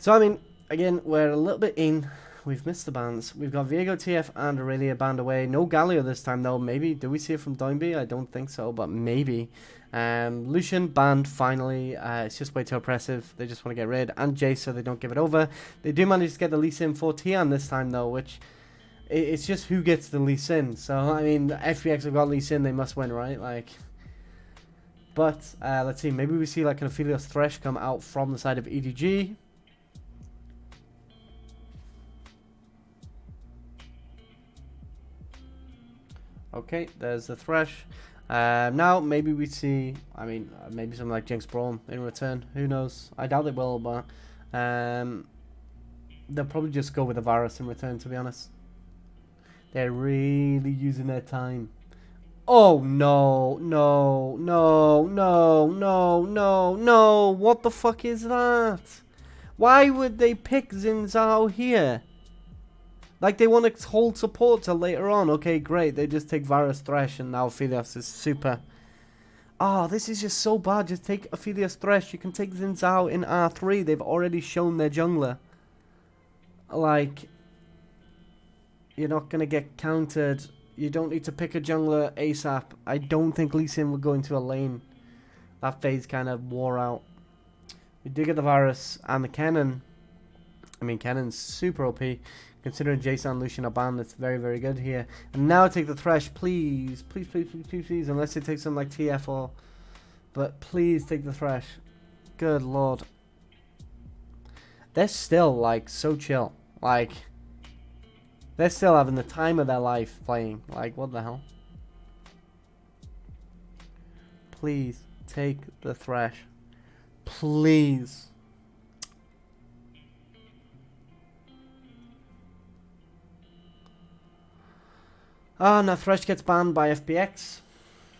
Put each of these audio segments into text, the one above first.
So, I mean, again, we're a little bit in. We've missed the bans. We've got Viego, TF, and Aurelia banned away. No Galio this time, though. Maybe. Do we see it from Doinby? I don't think so, but maybe. Lucian banned, finally. It's just way too oppressive. They just want to get rid. And Jace, so they don't give it over. They do manage to get the Lee Sin for Tian this time, though, which... It's just who gets the Lee Sin. So, I mean, FPX have got Lee Sin. They must win, right? Like... But, let's see. Maybe we see, like, an Aphelios Thresh come out from the side of EDG. Okay, there's the Thresh. Now, maybe we see, I mean, maybe something like Jinx Braum in return. Who knows? I doubt it will, but they'll probably just go with a Varus in return, to be honest. They're really using their time. Oh, no, no, no, no, no, no, no. What the fuck is that? Why would they pick Xin Zhao here? Like, they want to hold support till later on. Okay, great. They just take Varus Thresh and now Aphelios is super. Oh, this is just so bad. Just take Aphelios Thresh. You can take Xin Zhao in R3. They've already shown their jungler. Like, you're not going to get countered. You don't need to pick a jungler ASAP. I don't think Lee Sin would go into a lane. That phase kind of wore out. We do get the Varus and the Kennen. I mean, Kennen's super OP. Considering Jason and Lucian are banned, it's very, very good here. And now take the Thresh, please. Please, please, please, please, please. Unless it takes something like TF or... But please take the Thresh. Good lord. They're still, like, so chill. Like, they're still having the time of their life playing. Like, what the hell? Please take the Thresh. Please. Ah, now Thresh gets banned by FPX.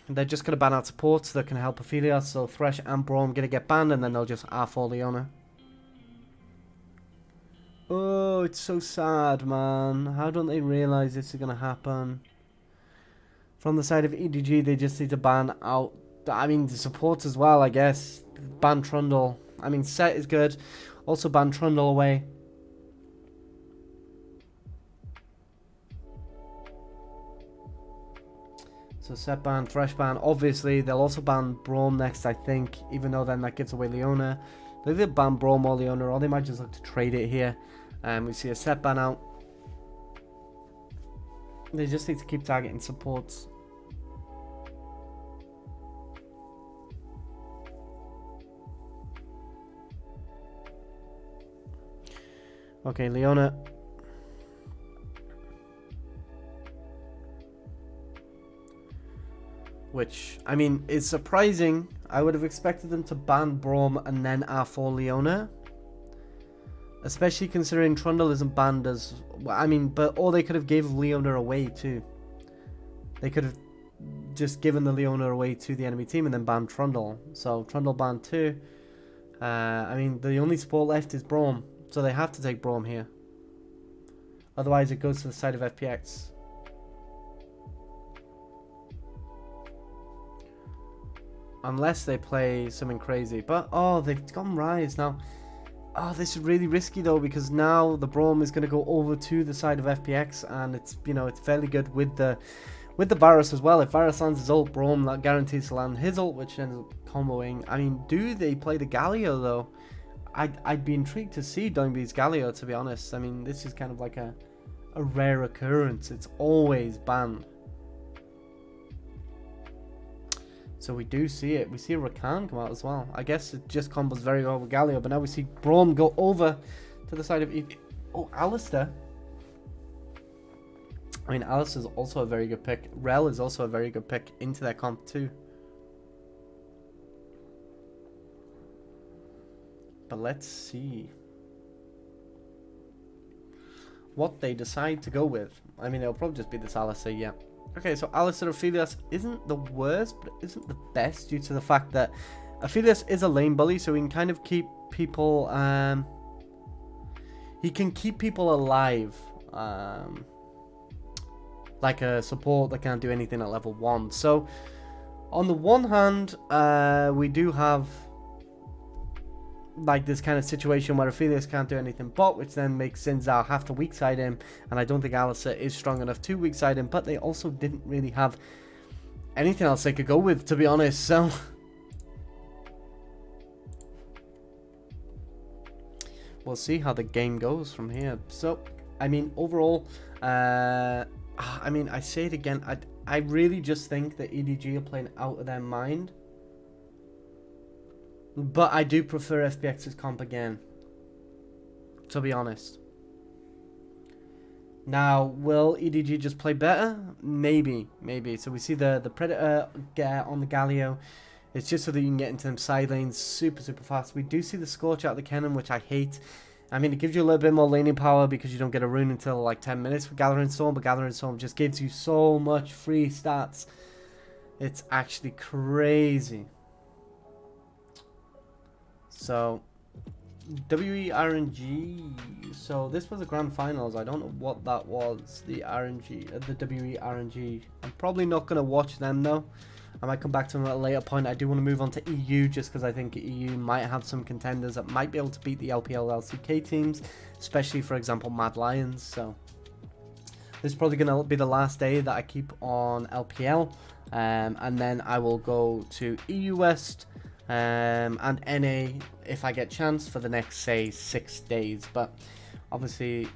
They're just going to ban out support so that can help Aphelios. So Thresh and Braum going to get banned and then they'll just R4 Leona. Oh, it's so sad, man. How don't they realize this is going to happen? From the side of EDG, they just need to ban out... I mean, the support as well, I guess. Ban Trundle. I mean, Set is good. Also ban Trundle away. So Set ban, Thresh ban. Obviously, they'll also ban Braum next, I think. Even though then that gives away Leona. They either ban Braum or Leona, or they might just look to trade it here. We see a Set ban out. They just need to keep targeting supports. Okay, Leona. Which, I mean, is surprising. I would have expected them to ban Braum and then R4 Leona. Especially considering Trundle isn't banned as... I mean, but or they could have gave Leona away too. They could have just given the Leona away to the enemy team and then banned Trundle. So, Trundle banned too. I mean, the only support left is Braum. So they have to take Braum here. Otherwise, it goes to the side of FPX. Unless they play something crazy. But, oh, they've gone Rise now. Oh, this is really risky, though, because now the Braum is going to go over to the side of FPX. And it's, you know, it's fairly good with the Varus as well. If Varus lands his ult, Braum that guarantees to land his ult, which ends up comboing. I mean, do they play the Galio, though? I'd be intrigued to see Doinby's Galio, to be honest. I mean, this is kind of like a rare occurrence. It's always banned. So we do see it. We see a Rakan come out as well. I guess it just combos very well with Galio. But now we see Braum go over to the side of... Oh, Alistair. I mean, Alistair is also a very good pick. Rel is also a very good pick into that comp too. But let's see what they decide to go with. I mean, it'll probably just be this Alistair, yeah. Okay, so Alistair Aphelios isn't the worst, but isn't the best due to the fact that Aphelios is a lane bully, so he can kind of keep people, he can keep people alive, like a support that can't do anything at level 1. So, on the one hand, we do have like this kind of situation where FPX can't do anything but, which then makes Xin Zhao have to weak side him, and I don't think Alistair is strong enough to weak side him, but they also didn't really have anything else they could go with, to be honest, so we'll see how the game goes from here. So, I mean, overall, I mean, I say it again, I really just think that EDG are playing out of their mind. But I do prefer FPX's comp again, to be honest. Now, will EDG just play better? Maybe, maybe. So we see the Predator get on the Galio. It's just so that you can get into them side lanes super, super fast. We do see the Scorch out of the cannon, which I hate. I mean, it gives you a little bit more laning power because you don't get a rune until like 10 minutes with Gathering Storm, but Gathering Storm just gives you so much free stats. It's actually crazy. So, WE So, this was the Grand Finals. I don't know what that was. The WE I'm probably not going to watch them, though. I might come back to them at a later point. I do want to move on to EU, just because I think EU might have some contenders that might be able to beat the LPL LCK teams. Especially, for example, Mad Lions. So, this is probably going to be the last day that I keep on LPL. And then I will go to EU West. And NA if I get chance for the next, say, 6 days, but obviously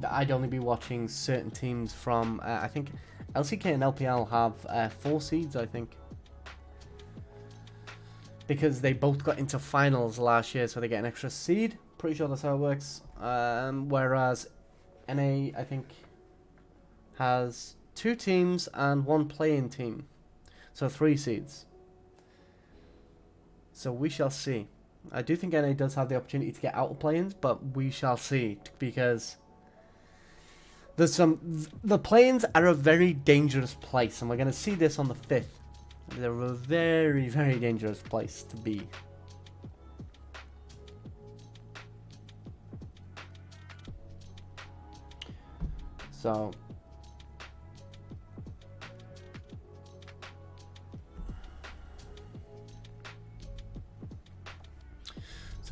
I'd only be watching certain teams from I think LCK and LPL have 4 seeds, I think, because they both got into finals last year, so they get an extra seed. Pretty sure that's how it works. Whereas NA, I think, has 2 teams and 1 playing team, so 3 seeds. So we shall see. I do think NA does have the opportunity to get out of play-ins, but we shall see, because there's the play-ins are a very dangerous place, and we're going to see this on the 5th. They're a very, very dangerous place to be. So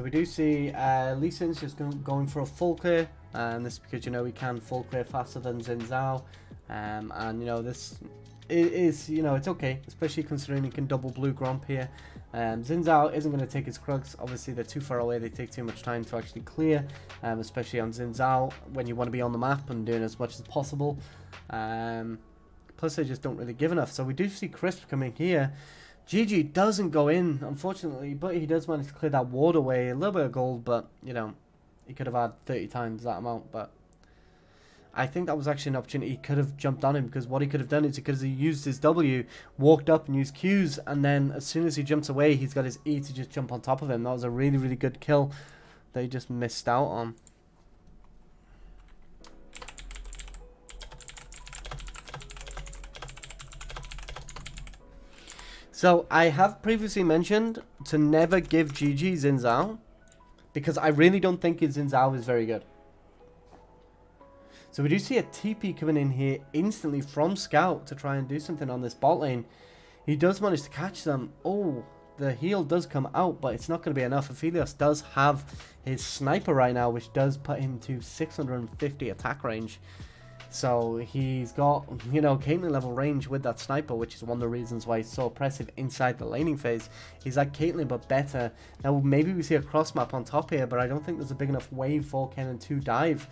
we do see Lee Sin's just going for a full clear, and this is because, you know, he can full clear faster than Xin Zhao, and, you know, this is, you know, it's okay, especially considering he can double blue Gromp here. Xin Zhao isn't going to take his Krugs. Obviously, they're too far away. They take too much time to actually clear, especially on Xin Zhao when you want to be on the map and doing as much as possible. Plus, they just don't really give enough. So we do see Crisp coming here. GG doesn't go in, unfortunately, but he does manage to clear that ward away. A little bit of gold, but, you know, he could have had 30 times that amount. But I think that was actually an opportunity. He could have jumped on him, because what he could have done is he used his W, walked up and used Qs, and then as soon as he jumps away, he's got his E to just jump on top of him. That was a really, really good kill that he just missed out on. So, I have previously mentioned to never give GG Xin Zhao, because I really don't think his Xin Zhao is very good. So we do see a TP coming in here instantly from Scout to try and do something on this bot lane. He does manage to catch them. Oh, the heal does come out, but it's not going to be enough. Aphelios does have his sniper right now, which does put him to 650 attack range. So he's got, you know, Caitlyn level range with that sniper, which is one of the reasons why he's so oppressive inside the laning phase. He's like Caitlyn, but better. Now, maybe we see a cross map on top here, but I don't think there's a big enough wave for Kennen to dive.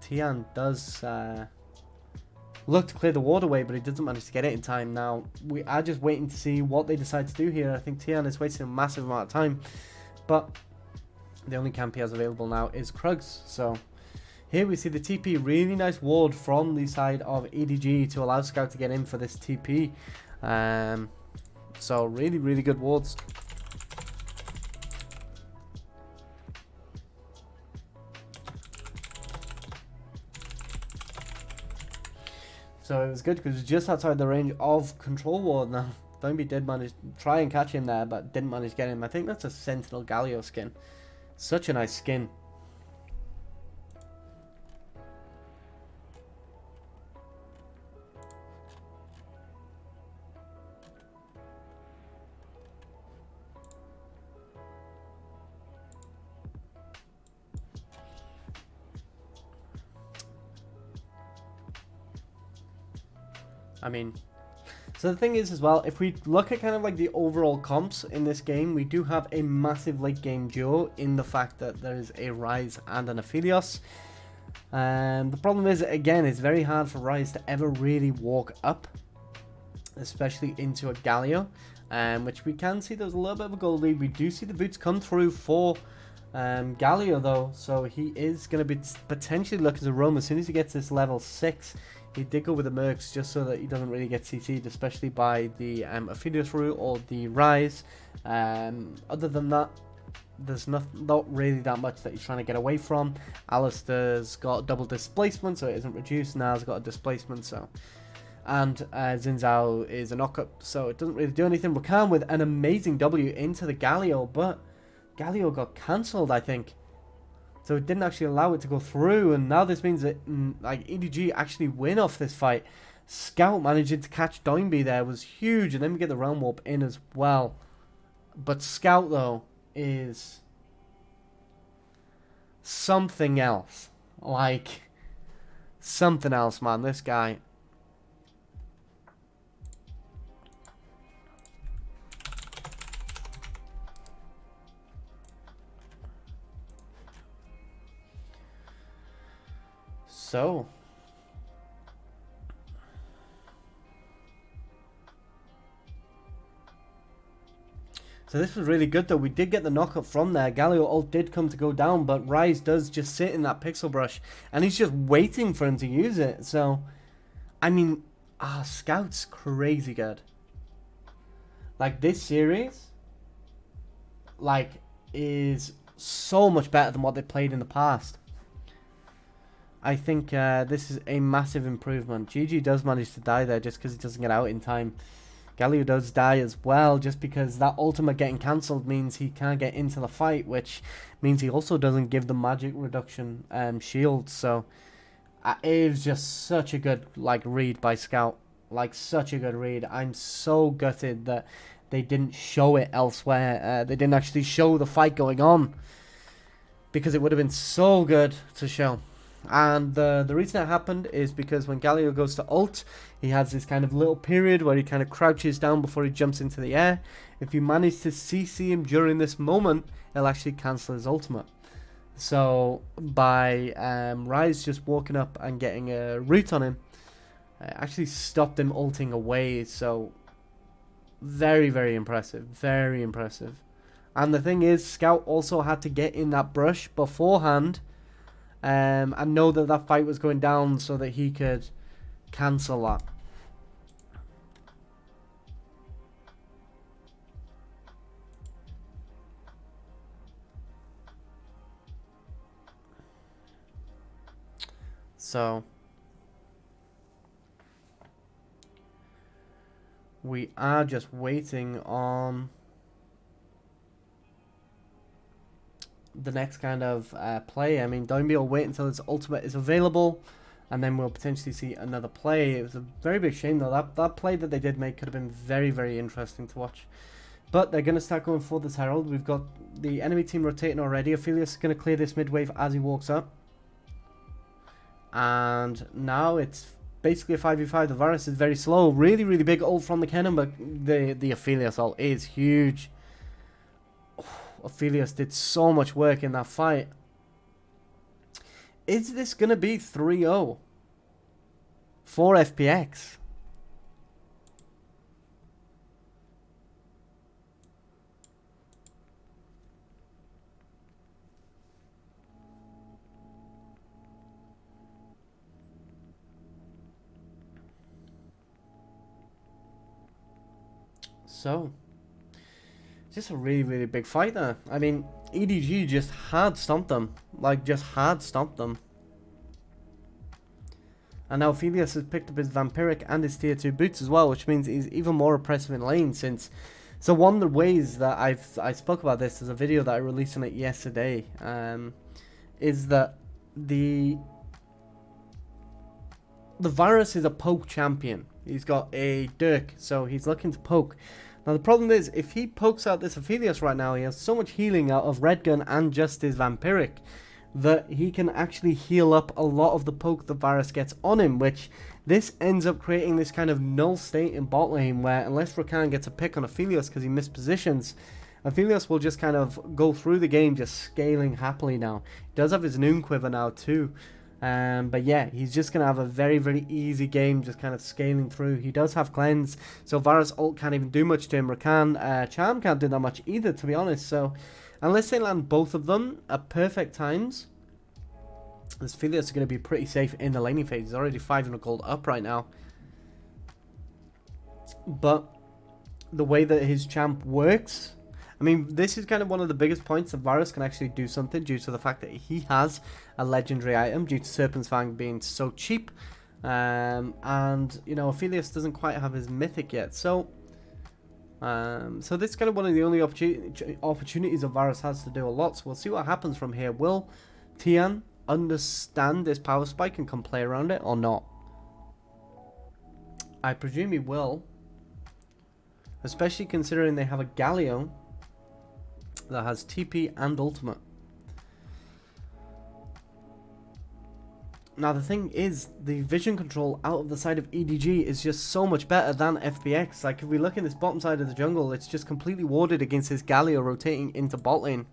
Tian does look to clear the ward away, but he doesn't manage to get it in time. Now, we are just waiting to see what they decide to do here. I think Tian is wasting a massive amount of time, but the only camp he has available now is Krugs. So here we see the TP, really nice ward from the side of EDG to allow Scout to get in for this TP. So really, really good wards. So it was good because it was just outside the range of control ward. Now, Doinby did manage to try and catch him there, but didn't manage to get him. I think that's a Sentinel Galio skin. Such a nice skin. I mean, so the thing is as well, if we look at kind of like the overall comps in this game, we do have a massive late game duo in the fact that there is a Rise and an Aphelios. The problem is, again, it's very hard for Rise to ever really walk up, especially into a Galio, which we can see there's a little bit of a gold lead. We do see the boots come through for Galio though, so he is going to be potentially looking to roam as soon as he gets this level 6. He did go with the Mercs just so that he doesn't really get CC'd, especially by the Aphelios route or the Rise. Other than that, there's not really that much that he's trying to get away from. Alistair's got double displacement, so it isn't reduced. Na's got a displacement, so... And Xin Zhao is a knockup, so it doesn't really do anything. Rakan with an amazing W into the Galio, but Galio got cancelled, I think. So it didn't actually allow it to go through, and now this means that like EDG actually win off this fight. Scout managing to catch Doinby there was huge, and then we get the Realm Warp in as well. But Scout, though, is something else. Like, something else, man. This guy... So this was really good though. We did get the knockup from there. Galio ult did come to go down, but Rise does just sit in that pixel brush and he's just waiting for him to use it. So I mean, Scout's crazy good. Like, this series like is so much better than what they played in the past. I think this is a massive improvement. GG does manage to die there just because he doesn't get out in time. Galio does die as well just because that ultimate getting cancelled means he can't get into the fight, which means he also doesn't give the magic reduction shield. So it was just such a good read by Scout. Like, such a good read. I'm so gutted that they didn't show it elsewhere. They didn't actually show the fight going on because it would have been so good to show. And the reason it happened is because when Galio goes to ult, he has this kind of little period where he kind of crouches down before he jumps into the air. If you manage to CC him during this moment, he'll actually cancel his ultimate. So by Rise just walking up and getting a root on him, actually stopped him ulting away. So very, very impressive. Very impressive. And the thing is, Scout also had to get in that brush beforehand and know that that fight was going down so that he could cancel that. So we are just waiting on the next kind of play. I mean, Doinby will wait until his ultimate is available, and then we'll potentially see another play. It was a very big shame though. That play that they did make could have been very, very interesting to watch. But they're going to start going for this Herald. We've got the enemy team rotating already. Aphelios is going to clear this mid wave as he walks up. And now it's basically a 5v5. The Varus is very slow. Really, really big ult from the cannon, but the Aphelios ult is huge. Aphelios did so much work in that fight. Is this going to be 3-0 for FPX? So just a really, really big fight there. I mean, EDG just hard stomped them. Like, just hard stomped them. And now Aphelios has picked up his Vampiric and his tier 2 boots as well, which means he's even more oppressive in lane since... So one of the ways that I spoke about this, there's a video that I released on it yesterday, is that the Varus is a poke champion. He's got a Dirk, so he's looking to poke. Now the problem is, if he pokes out this Aphelios right now, he has so much healing out of Red Gun and just his Vampiric that he can actually heal up a lot of the poke that Varus gets on him, which this ends up creating this kind of null state in bot lane where unless Rakan gets a pick on Aphelios because he missed positions, Aphelios will just kind of go through the game just scaling happily now. He does have his Noon Quiver now too. But yeah, he's just going to have a very, very easy game just kind of scaling through. He does have Cleanse, so Varus ult can't even do much to him. Rakan, Charm can't do that much either, to be honest. So unless they land both of them at perfect times, this Aphelios is going to be pretty safe in the laning phase. He's already 500 gold up right now. But the way that his champ works, I mean, this is kind of one of the biggest points that Varus can actually do something due to the fact that he has a legendary item due to Serpent's Fang being so cheap. And, you know, Aphelios doesn't quite have his mythic yet. So this is kind of one of the only opportunities that Varus has to do a lot. So we'll see what happens from here. Will Tian understand this power spike and can play around it or not? I presume he will. Especially considering they have a Galio that has TP and ultimate. Now the thing is, the vision control out of the side of EDG is just so much better than FPX. Like if we look in this bottom side of the jungle, it's just completely warded against his Galio rotating into bot lane.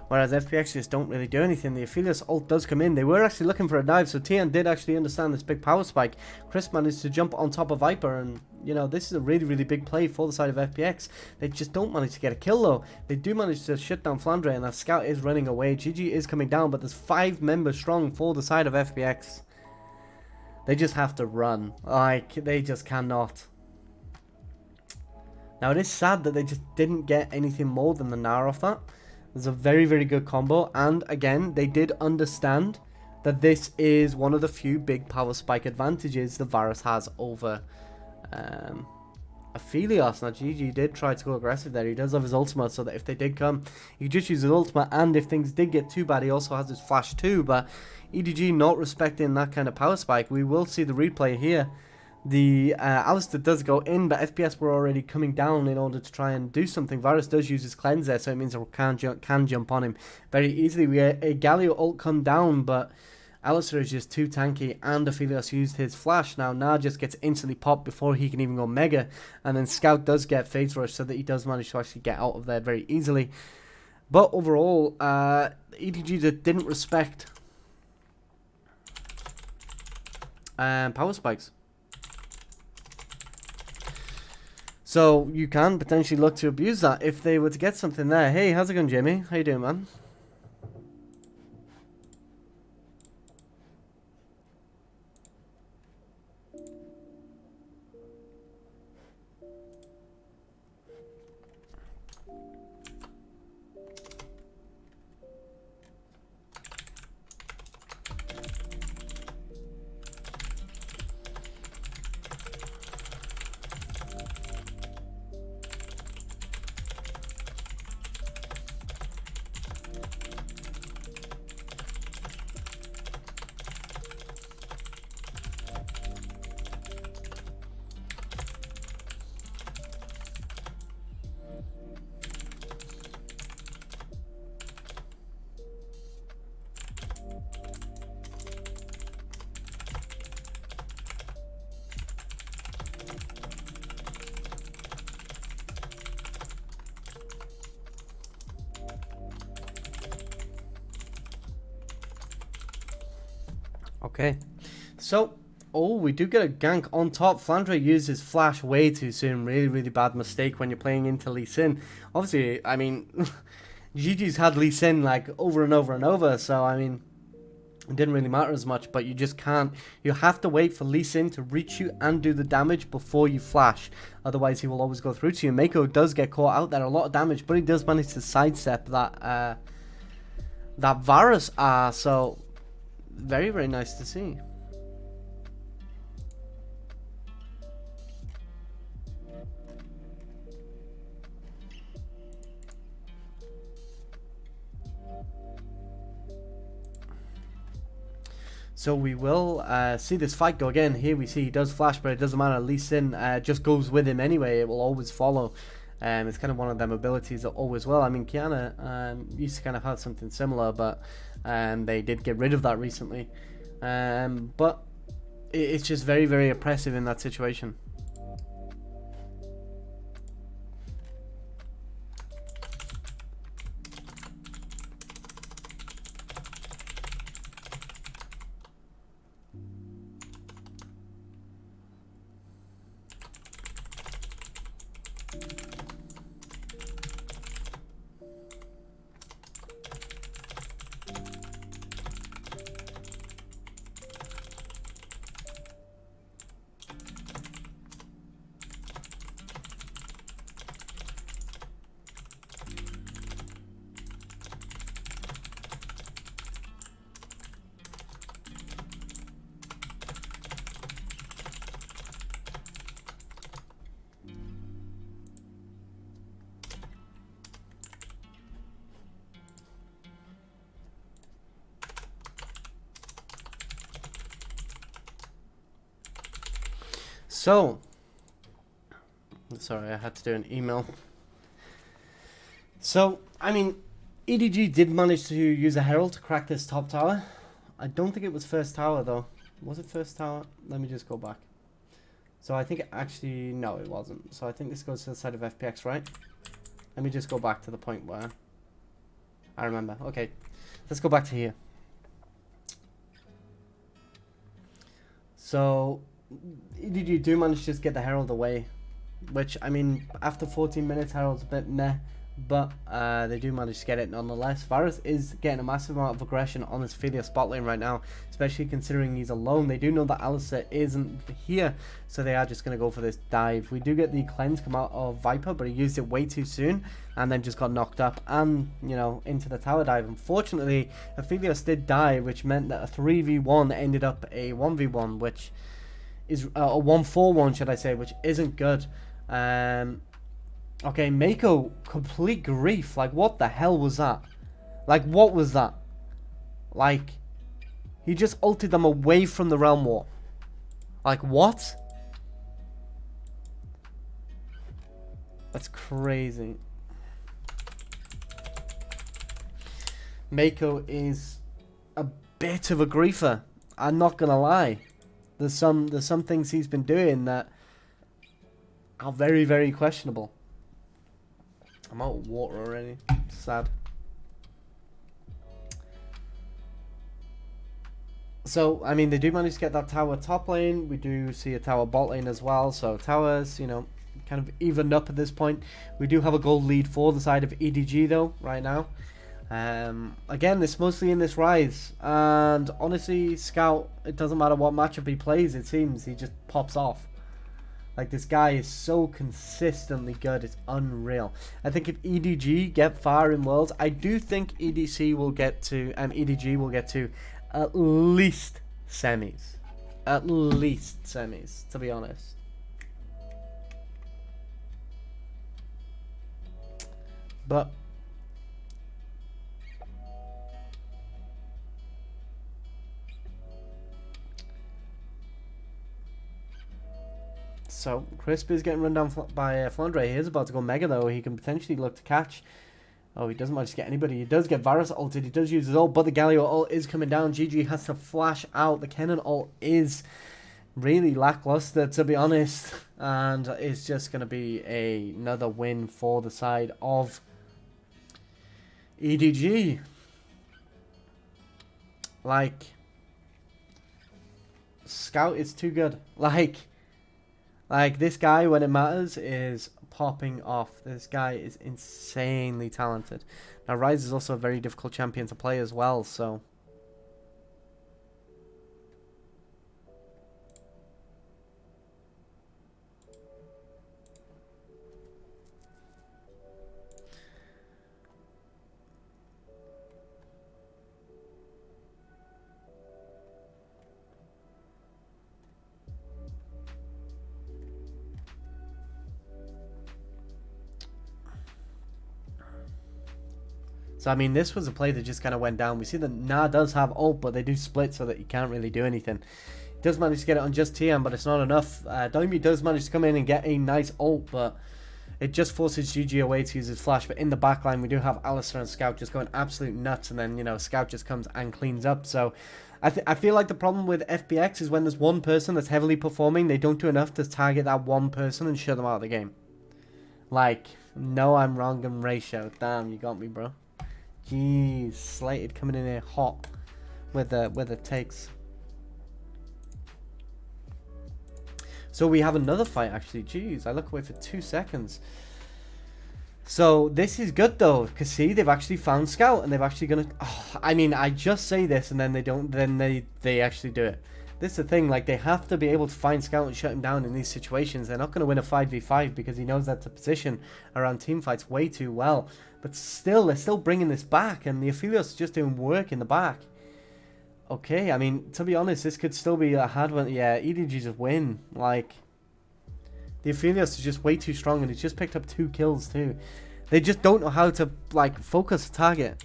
Whereas FPX just don't really do anything. The Aphelios ult does come in. They were actually looking for a dive, so Tian did actually understand this big power spike. Chris managed to jump on top of Viper, and, you know, this is a really, really big play for the side of FPX. They just don't manage to get a kill, though. They do manage to shut down Flandre, and that scout is running away. GG is coming down, but there's 5 members strong for the side of FPX. They just have to run. Like, they just cannot. Now, it is sad that they just didn't get anything more than the Gnar off that. It's a very, very good combo, and again, they did understand that this is one of the few big power spike advantages that Varus has over Aphelios. Now, GG did try to go aggressive there. He does have his ultimate, so that if they did come, he could just use his ultimate, and if things did get too bad, he also has his flash too, but EDG not respecting that kind of power spike. We will see the replay here. The Alistair does go in, but FPS were already coming down in order to try and do something. Varus does use his cleanse there, so it means that can jump on him very easily. We get a Galio ult come down, but Alistair is just too tanky, and Aphelios used his flash. Now Gnar just gets instantly popped before he can even go mega, and then Scout does get phase rush, so that he does manage to actually get out of there very easily. But overall, EDG didn't respect power spikes. So you can potentially look to abuse that if they were to get something there. Hey, how's it going, Jimmy? How you doing, man? Okay, so, we do get a gank on top. Flandre used his flash way too soon. Really, really bad mistake when you're playing into Lee Sin. Obviously, I mean, GG's had Lee Sin like over and over and over, so I mean, it didn't really matter as much, but you just can't. You have to wait for Lee Sin to reach you and do the damage before you flash. Otherwise, he will always go through to you. Mako does get caught out there, a lot of damage, but he does manage to sidestep that, that Varus, so very, very nice to see. So we will see this fight go again. Here we see he does flash, but it doesn't matter. Lee Sin just goes with him anyway. It will always follow. It's kind of one of them abilities that always will. I mean, Kiana used to kind of have something similar, but they did get rid of that recently. But it's just very, very oppressive in that situation. So, sorry, I had to do an email. So, I mean, EDG did manage to use a Herald to crack this top tower. I don't think it was first tower, though. Was it first tower? Let me just go back. So, I think actually, no, it wasn't. So, I think this goes to the side of FPX, right? Let me just go back to the point where I remember. Okay, let's go back to here. So, EDG do manage to just get the Herald away, which, I mean, after 14 minutes, Herald's a bit meh, but they do manage to get it nonetheless. Varus is getting a massive amount of aggression on his Philia spot lane right now, especially considering he's alone. They do know that Alistair isn't here, so they are just going to go for this dive. We do get the cleanse come out of Viper, but he used it way too soon, and then just got knocked up and, you know, into the tower dive. Unfortunately, Aphelios did die, which meant that a 3v1 ended up a 1v1, which is a 1-4-1, should I say, which isn't good. Okay, Mako, complete grief. Like, what the hell was that? Like, what was that? Like, he just ulted them away from the Realm War. Like, what? That's crazy. Mako is a bit of a griefer. I'm not gonna lie. There's some things he's been doing that are very, very questionable. I'm out of water already. Sad. So, I mean, they do manage to get that tower top lane. We do see a tower bot lane as well. So, towers, you know, kind of evened up at this point. We do have a gold lead for the side of EDG, though, right now. Again, it's mostly in this Rise. And, honestly, Scout, it doesn't matter what matchup he plays, it seems. He just pops off. Like, this guy is so consistently good, it's unreal. I think if EDG get far in Worlds, I do think EDG will get to at least semis. At least semis, to be honest. But so, Crisp is getting run down by Flandre. He is about to go Mega, though. He can potentially look to catch. Oh, he doesn't manage to get anybody. He does get Varus ulted. He does use his ult, but the Galio ult is coming down. GG has to flash out. The Kennen ult is really lackluster, to be honest. And it's just going to be another win for the side of EDG. Like, Scout is too good. Like, this guy, when it matters, is popping off. This guy is insanely talented. Now, Rise is also a very difficult champion to play as well, so... So, I mean, this was a play that just kind of went down. We see that Na does have ult, but they do split so that you can't really do anything. He does manage to get it on just TM, but it's not enough. Doimbi does manage to come in and get a nice ult, but it just forces GG away to use his flash. But in the backline, we do have Alistair and Scout just going absolute nuts, and then, you know, Scout just comes and cleans up. So I feel like the problem with FPX is when there's one person that's heavily performing, they don't do enough to target that one person and shut them out of the game. Like, no, I'm wrong in ratio. Damn, you got me, bro. Jeez, Slated coming in here hot with the takes. So we have another fight, actually. Jeez, I look away for 2 seconds. So this is good though, because see, they've actually found Scout, and they've actually gonna. Oh, I mean, I just say this, and then they don't. Then they actually do it. This is the thing. Like, they have to be able to find Scout and shut him down in these situations. They're not going to win a 5v5 because he knows that to position around team fights way too well. But still, they're still bringing this back, and the Aphelios just doing work in the back. Okay, I mean, to be honest, this could still be a hard one. Yeah, EDG just win. Like, the Aphelios is just way too strong, and he's just picked up 2 kills too. They just don't know how to, like, focus the target.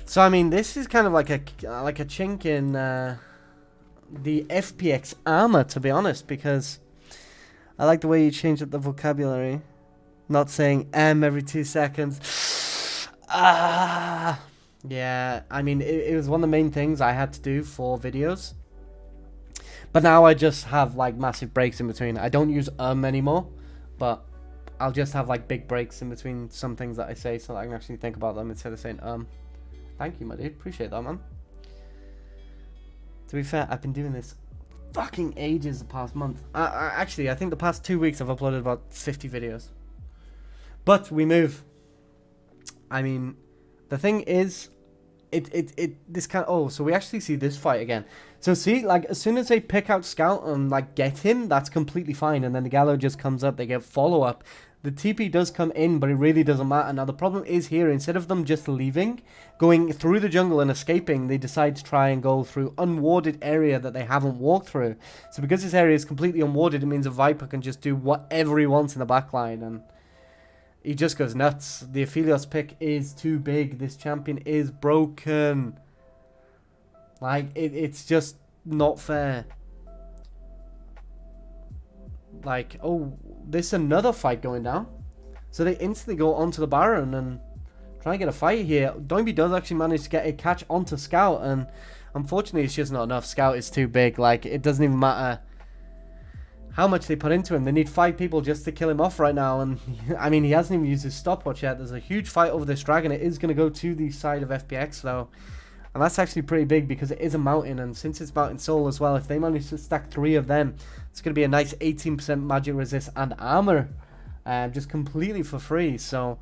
So I mean, this is kind of like a chink in the FPX armor, to be honest, because I like the way you changed up the vocabulary, not saying M every 2 seconds. Yeah, I mean, it was one of the main things I had to do for videos, but now I just have like massive breaks in between. I don't use anymore, but I'll just have like big breaks in between some things that I say so that I can actually think about them instead of saying Thank you, my dude. Appreciate that, man. To be fair, I've been doing this fucking ages the past month. Actually, I think the past 2 weeks I've uploaded about 50 videos. But we move. I mean, the thing is, this kind of... Oh, so we actually see this fight again. So see, like, as soon as they pick out Scout and, like, get him, that's completely fine. And then the Gallo just comes up, they get follow-up. The TP does come in, but it really doesn't matter. Now, the problem is here, instead of them just leaving, going through the jungle and escaping, they decide to try and go through unwarded area that they haven't walked through. So because this area is completely unwarded, it means a Viper can just do whatever he wants in the backline, and he just goes nuts. The Aphelios pick is too big. This champion is broken. Like, it's just not fair. Like, oh, there's another fight going down. So they instantly go onto the Baron and try and get a fight here. Doimbi does actually manage to get a catch onto Scout, and unfortunately it's just not enough. Scout is too big. Like, it doesn't even matter how much they put into him. They need 5 people just to kill him off right now, and I mean, he hasn't even used his stopwatch yet. There's a huge fight over this dragon. It is going to go to the side of FPX though, and that's actually pretty big because it is a mountain, and since it's mountain soul as well, if they manage to stack 3 of them, it's going to be a nice 18% magic resist and armor, just completely for free. So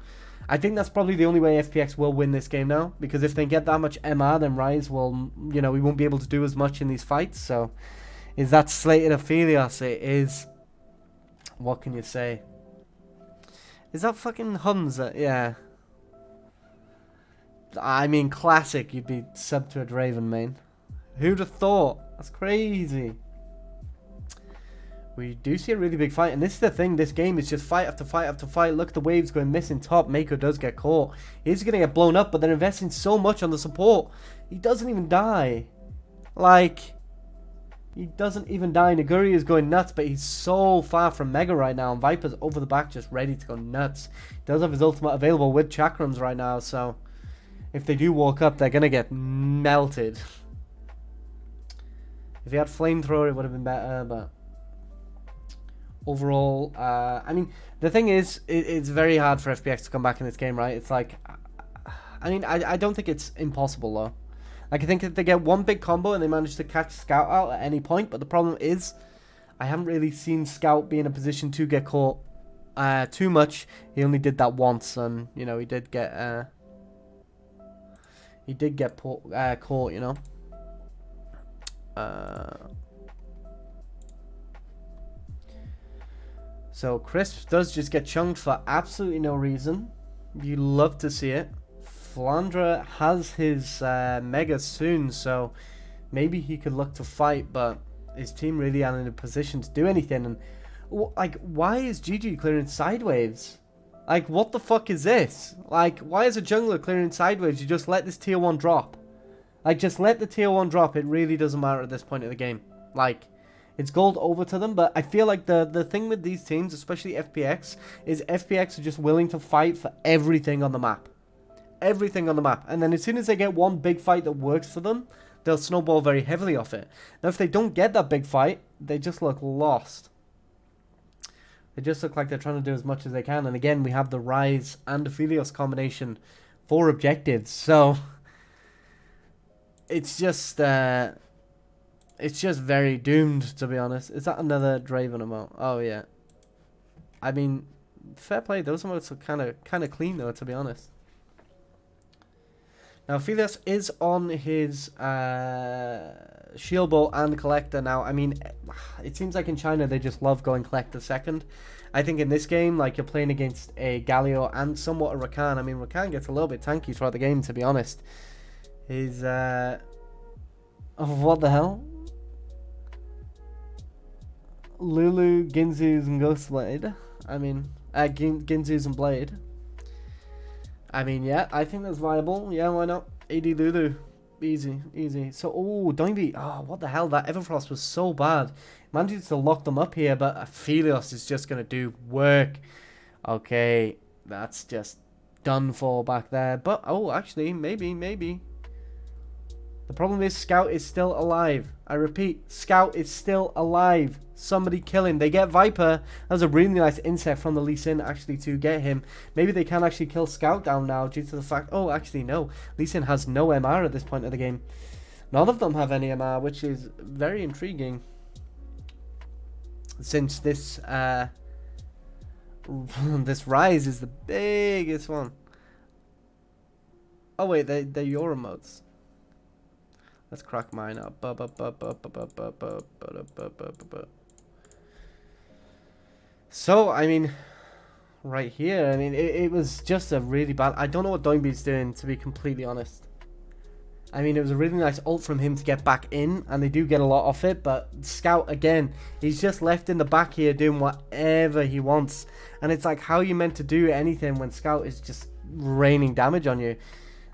I think that's probably the only way FPX will win this game now, because if they get that much MR, then Rise will, you know, we won't be able to do as much in these fights. So is that slated Aphelios? It is. What can you say? Is that fucking Hunza? Yeah. I mean, classic. You'd be sub to a Draven main. Who'd have thought? That's crazy. We do see a really big fight, and this is the thing. This game is just fight after fight after fight. Look, the waves going missing top. Mako does get caught. He's going to get blown up, but they're investing so much on the support. He doesn't even die. Like, he doesn't even die. Naguri is going nuts, but he's so far from Mega right now, and Viper's over the back just ready to go nuts. He does have his ultimate available with Chakrams right now, so if they do walk up, they're going to get melted. If he had Flamethrower, it would have been better, but overall, I mean, the thing is, it's very hard for FPX to come back in this game, right? It's like, I mean, I don't think it's impossible, though. Like, I think if they get one big combo and they manage to catch Scout out at any point, but the problem is, I haven't really seen Scout be in a position to get caught too much. He only did that once, and, you know, he did get caught, you know. So Crisp does just get chunked for absolutely no reason. You love to see it. Flandra has his Mega soon, so maybe he could look to fight, but his team really aren't in a position to do anything. And like, why is GG clearing sideways? Like, what the fuck is this? Like, why is a jungler clearing sideways? You just let this tier 1 drop. Like, just let the tier 1 drop. It really doesn't matter at this point in the game. Like, it's gold over to them, but I feel like the thing with these teams, especially FPX, is FPX are just willing to fight for everything on the map. Everything on the map. And then as soon as they get one big fight that works for them, they'll snowball very heavily off it. Now, if they don't get that big fight, they just look lost. They just look like they're trying to do as much as they can. And again, we have the Rise and the Philios combination for objectives. So it's just very doomed, to be honest. Is that another Draven emote? Oh yeah. I mean, fair play. Those emotes are kind of clean though, to be honest. Now, Philios is on his Shield Bolt and Collector now. I mean, it seems like in China they just love going Collector second. I think in this game, like, you're playing against a Galio and somewhat a Rakan. I mean, Rakan gets a little bit tanky throughout the game, to be honest. He's, oh, what the hell? Lulu, Ginzu's, and Ghostblade. I mean, Ginzu's and Blade. I mean, yeah, I think that's viable. Yeah, why not? AD Lulu. Easy, easy. So, oh, Doinby. Oh, what the hell? That Everfrost was so bad. Managed to lock them up here, but Philios is just going to do work. Okay, that's just done for back there. But, oh, actually, maybe. The problem is Scout is still alive. I repeat, Scout is still alive. Somebody kill him. They get Viper. That was a really nice insect from the Lee Sin actually to get him. Maybe they can actually kill Scout down now due to the fact... Oh, actually, no. Lee Sin has no MR at this point of the game. None of them have any MR, which is very intriguing. Since this... this Rise is the biggest one. Oh, wait. They're your emotes. Let's crack mine up. So, I mean, right here, I mean, it was just a really bad... I don't know what Doinby's doing, to be completely honest. I mean, it was a really nice ult from him to get back in, and they do get a lot off it, but Scout, again, he's just left in the back here doing whatever he wants. And it's like, how are you meant to do anything when Scout is just raining damage on you?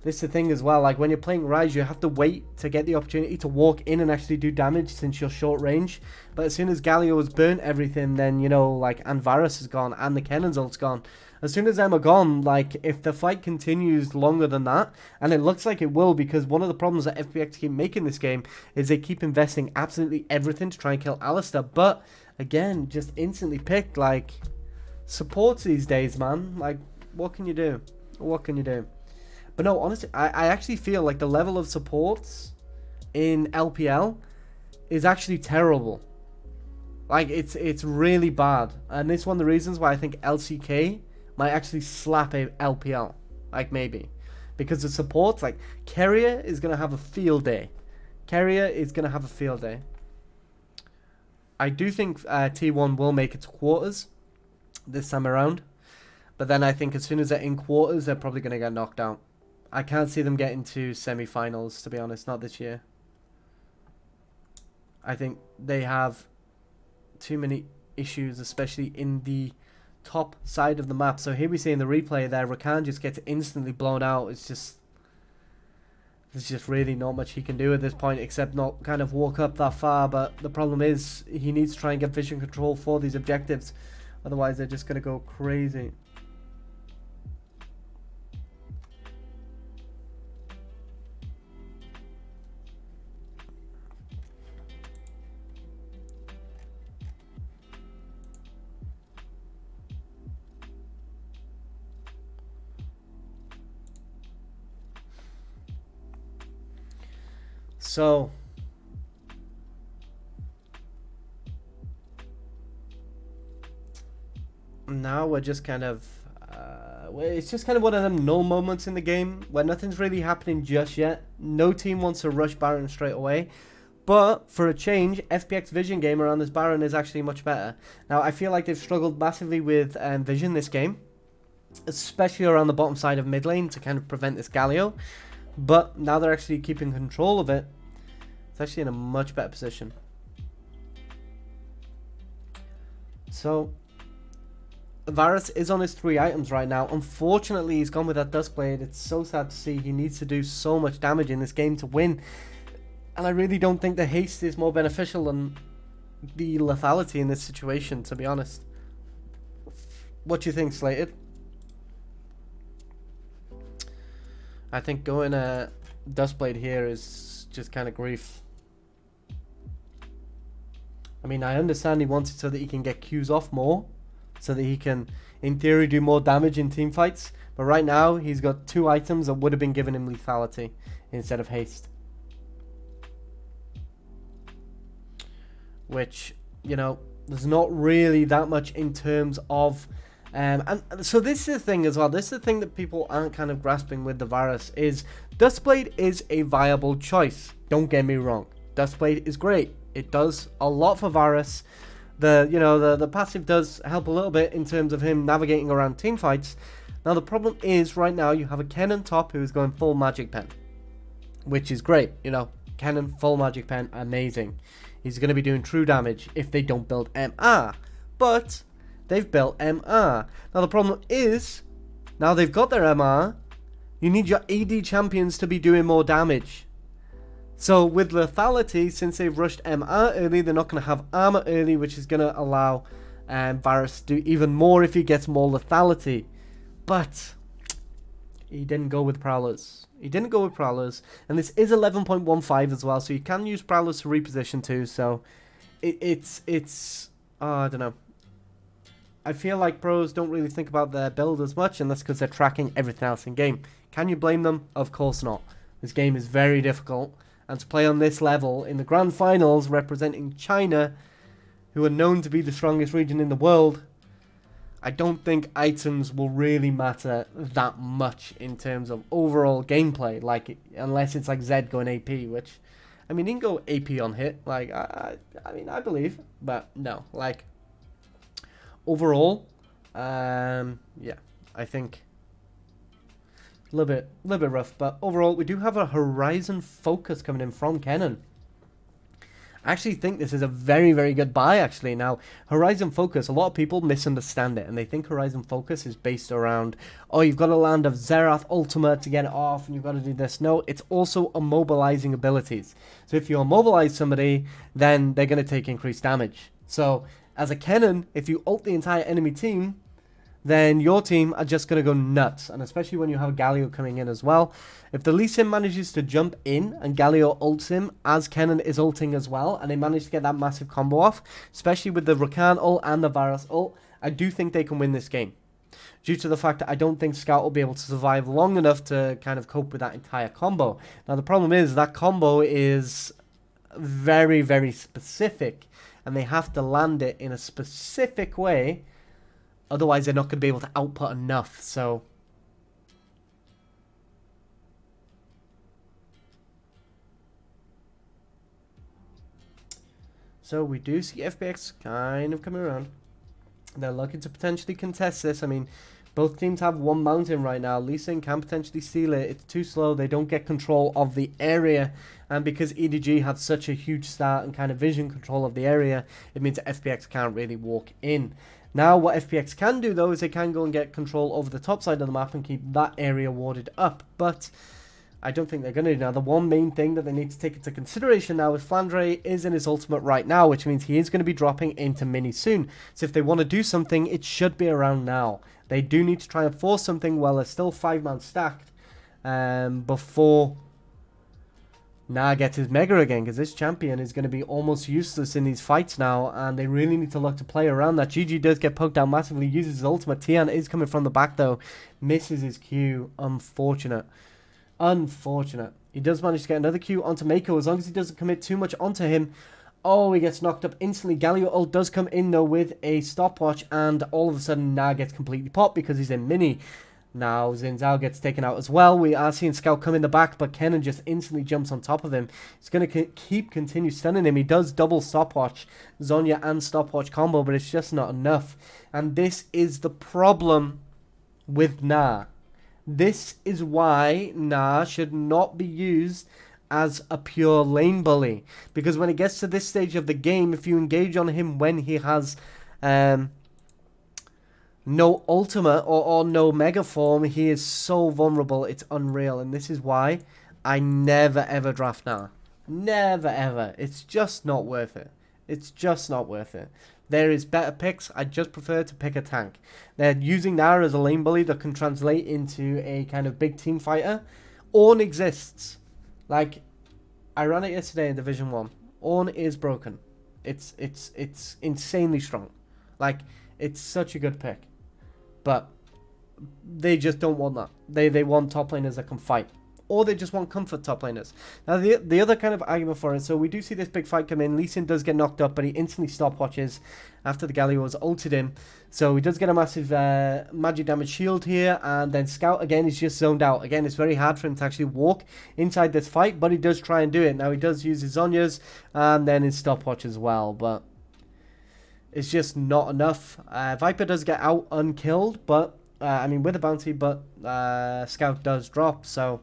This is the thing as well, like when you're playing Rise, you have to wait to get the opportunity to walk in and actually do damage since you're short range. But as soon as Galio has burnt everything, then, you know, like, and Varus is gone, and the Kennon's ult's gone. As soon as them are gone, like, if the fight continues longer than that, and it looks like it will, because one of the problems that FPX keep making this game is they keep investing absolutely everything to try and kill Alistar. But, again, just instantly picked, like, supports these days, man. Like, what can you do? What can you do? But no, honestly, I actually feel like the level of supports in LPL is actually terrible. Like, it's really bad. And it's one of the reasons why I think LCK might actually slap a LPL. Like, maybe. Because the supports, like, Carrier is going to have a field day. Carrier is going to have a field day. I do think T1 will make it to quarters this time around. But then I think as soon as they're in quarters, they're probably going to get knocked out. I can't see them getting to semi-finals, to be honest. Not this year. I think they have too many issues, especially in the top side of the map. So here we see in the replay there, Rakan just gets instantly blown out. It's just... There's just really not much he can do at this point, except not kind of walk up that far. But the problem is, he needs to try and get vision control for these objectives. Otherwise, they're just going to go crazy. So, now we're just kind of, it's just kind of one of them null moments in the game where nothing's really happening just yet. No team wants to rush Baron straight away. But, for a change, FPX Vision game around this Baron is actually much better. Now, I feel like they've struggled massively with Vision this game. especially around the bottom side of mid lane to kind of prevent this Galio. But now they're actually keeping control of it. It's actually in a much better position. So Varus is on his 3 items right now. Unfortunately, he's gone with that Duskblade. It's so sad to see. He needs to do so much damage in this game to win. And I really don't think the haste is more beneficial than the lethality in this situation, to be honest. What do you think, Slated? I think going Duskblade here is just kind of grief. I mean, I understand he wants it so that he can get Qs off more, so that he can, in theory, do more damage in team fights. But right now, he's got 2 items that would have been giving him lethality instead of haste. Which, you know, there's not really that much in terms of... and so this is the thing as well. This is the thing that people aren't kind of grasping with the Varus is Duskblade is a viable choice. Don't get me wrong. Duskblade is great. It does a lot for Varus. The passive does help a little bit in terms of him navigating around team fights. Now the problem is right now you have a Kennen top who is going full Magic Pen, which is great. You know, Kennen full Magic Pen, amazing. He's going to be doing true damage if they don't build MR, but they've built MR. Now the problem is, now they've got their MR, you need your AD champions to be doing more damage. So with lethality, since they've rushed MR early, they're not going to have armor early, which is going to allow Varus to do even more if he gets more lethality. But he didn't go with Prowlers. He didn't go with Prowlers. And this is 11.15 as well, so you can use Prowlers to reposition too. So it's I don't know. I feel like pros don't really think about their build as much, and that's because they're tracking everything else in game. Can you blame them? Of course not. This game is very difficult. And to play on this level in the Grand Finals representing China, who are known to be the strongest region in the world, I don't think items will really matter that much in terms of overall gameplay. Like, unless it's like Zed going AP, which, I mean, he can go AP on hit. Like, I mean, I believe, but no. Like, overall, yeah, I think a little bit rough, but overall we do have a Horizon focus coming in from Kennen. I actually think this is a very, very good buy, actually. Now, Horizon Focus, a lot of people misunderstand it, and they think Horizon Focus is based around, oh, you've got to land a Xerath Ultimate to get it off, and you've got to do this. No, it's also immobilizing abilities. So if you immobilize somebody, then they're going to take increased damage. So, as a Kennen, if you ult the entire enemy team, then your team are just going to go nuts. And especially when you have Galio coming in as well. If the Lee Sin manages to jump in and Galio ults him as Kennen is ulting as well, and they manage to get that massive combo off, especially with the Rakan ult and the Varus ult, I do think they can win this game. Due to the fact that I don't think Scout will be able to survive long enough to kind of cope with that entire combo. Now the problem is that combo is very, very specific, and they have to land it in a specific way. Otherwise, they're not going to be able to output enough, so... So, we do see FPX kind of coming around. They're looking to potentially contest this. I mean, both teams have one mountain right now. Lee Sin can potentially steal it. It's too slow. They don't get control of the area. And because EDG have such a huge start and kind of vision control of the area, it means that FPX can't really walk in. Now, what FPX can do, though, is they can go and get control over the top side of the map and keep that area warded up. But I don't think they're going to do now. The one main thing that they need to take into consideration now is Flandre is in his ultimate right now, which means he is going to be dropping into mini soon. So if they want to do something, it should be around now. They do need to try and force something while they're still 5-man stacked before Nah gets his Mega again, because this champion is going to be almost useless in these fights now, and they really need to look to play around that. GG does get poked down massively, uses his ultimate. Tian is coming from the back though, misses his Q. Unfortunate. Unfortunate. He does manage to get another Q onto Mako, as long as he doesn't commit too much onto him. Oh, he gets knocked up instantly. Galio ult does come in though with a stopwatch, and all of a sudden Nah gets completely popped because he's in mini. Now Xin Zhao gets taken out as well. We are seeing Scout come in the back, but Kennen just instantly jumps on top of him. He's going to continue stunning him. He does double stopwatch, Zhonya and stopwatch combo, but it's just not enough. And this is the problem with Na. This is why Na should not be used as a pure lane bully. Because when it gets to this stage of the game, if you engage on him when he has no ultimate or no mega form, he is so vulnerable, it's unreal. And this is why I never ever draft Na. Never ever. It's just not worth it. It's just not worth it. There is better picks. I just prefer to pick a tank. They're using Nara as a lane bully that can translate into a kind of big team fighter. Ornn exists. Like, I ran it yesterday in Division 1. Ornn is broken. It's insanely strong. Like, it's such a good pick. But they just don't want that. They want top laners that can fight. Or they just want comfort top laners. Now, the other kind of argument for it, so we do see this big fight come in. Lee Sin does get knocked up, but he instantly stopwatches after the Galio was ulted him. So he does get a massive magic damage shield here, and then Scout, again, is just zoned out. Again, it's very hard for him to actually walk inside this fight, but he does try and do it. Now, he does use his Zhonya's, and then his stopwatch as well, but it's just not enough. Viper does get out unkilled, but, I mean, with a bounty, but Scout does drop, so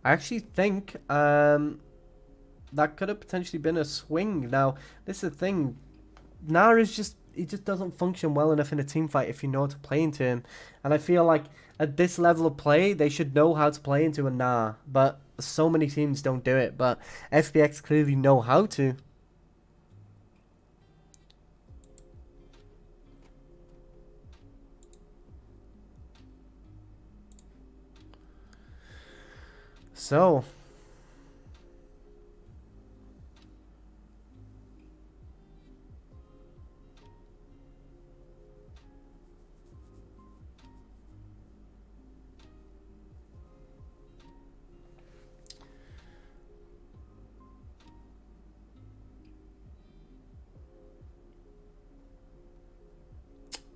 I actually think that could have potentially been a swing. Now, this is the thing. Nara is just, he just doesn't function well enough in a team fight if you know how to play into him. And I feel like at this level of play, they should know how to play into a Nara. But so many teams don't do it. But FPX clearly know how to. So,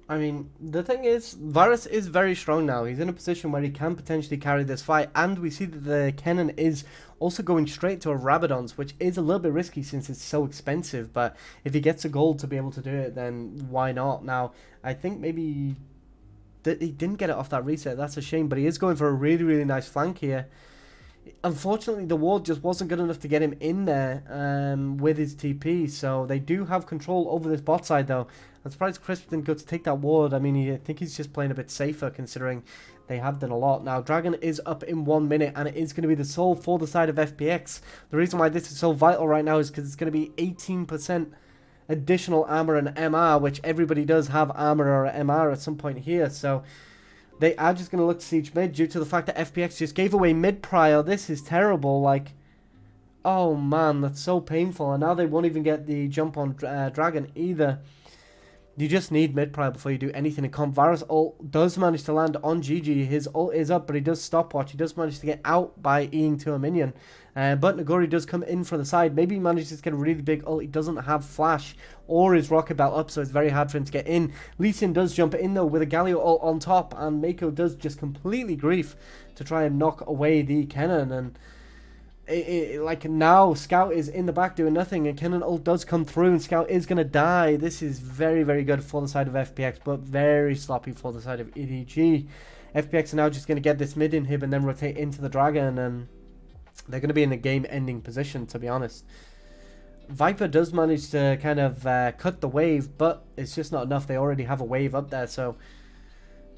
I mean, the thing is, Varus is very strong now. He's in a position where he can potentially carry this fight. And we see that the Kennen is also going straight to a Rabadon's, which is a little bit risky since it's so expensive. But if he gets a gold to be able to do it, then why not? Now, I think maybe he didn't get it off that reset. That's a shame. But he is going for a really, really nice flank here. Unfortunately, the ward just wasn't good enough to get him in there with his TP. So they do have control over this bot side, though. I'm surprised Crisp didn't go to take that ward. I mean, I think he's just playing a bit safer considering they have done a lot. Now, Dragon is up in 1 minute, and it is going to be the soul for the side of FPX. The reason why this is so vital right now is because it's going to be 18% additional armor and MR, which everybody does have armor or MR at some point here. So they are just going to look to siege mid due to the fact that FPX just gave away mid prior. This is terrible. Like, oh man, that's so painful. And now they won't even get the jump on Dragon either. You just need mid prior before you do anything in comp. Varus ult does manage to land on GG. His ult is up, but he does stopwatch. He does manage to get out by Eing to a minion. But Nagori does come in from the side. Maybe he manages to get a really big ult. He doesn't have flash or his rocket belt up, so it's very hard for him to get in. Lee Sin does jump in though with a Galio ult on top, and Mako does just completely grief to try and knock away the Kennen. And like now Scout is in the back doing nothing, and Kennen ult does come through, and Scout is going to die. This is very, very good for the side of FPX, but very sloppy for the side of EDG. FPX are now just going to get this mid inhib and then rotate into the Dragon, and they're going to be in a game-ending position, to be honest. Viper does manage to kind of cut the wave, but it's just not enough. They already have a wave up there, so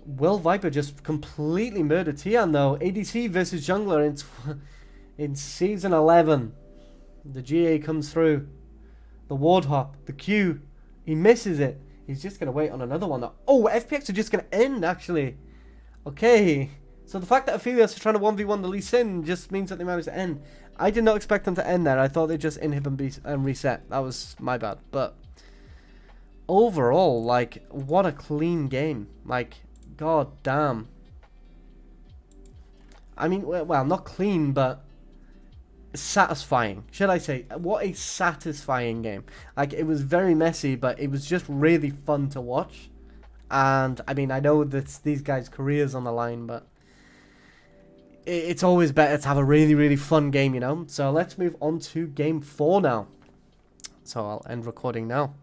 will Viper just completely murder Tian, though? ADC versus Jungler in Season 11. The GA comes through. The ward hop. The Q. He misses it. He's just going to wait on another one. Oh, FPX are just going to end, actually. Okay. So the fact that Aphelios are trying to 1v1 the Lee Sin just means that they managed to end. I did not expect them to end there. I thought they'd just inhib and reset. That was my bad. But overall, like, what a clean game. Like, god damn. I mean, well, not clean, but satisfying, should I say. What a satisfying game. Like, it was very messy, but it was just really fun to watch. And I mean, I know that these guys' careers on the line, but it's always better to have a really, really fun game, you know. So let's move on to game 4 now. So I'll end recording now.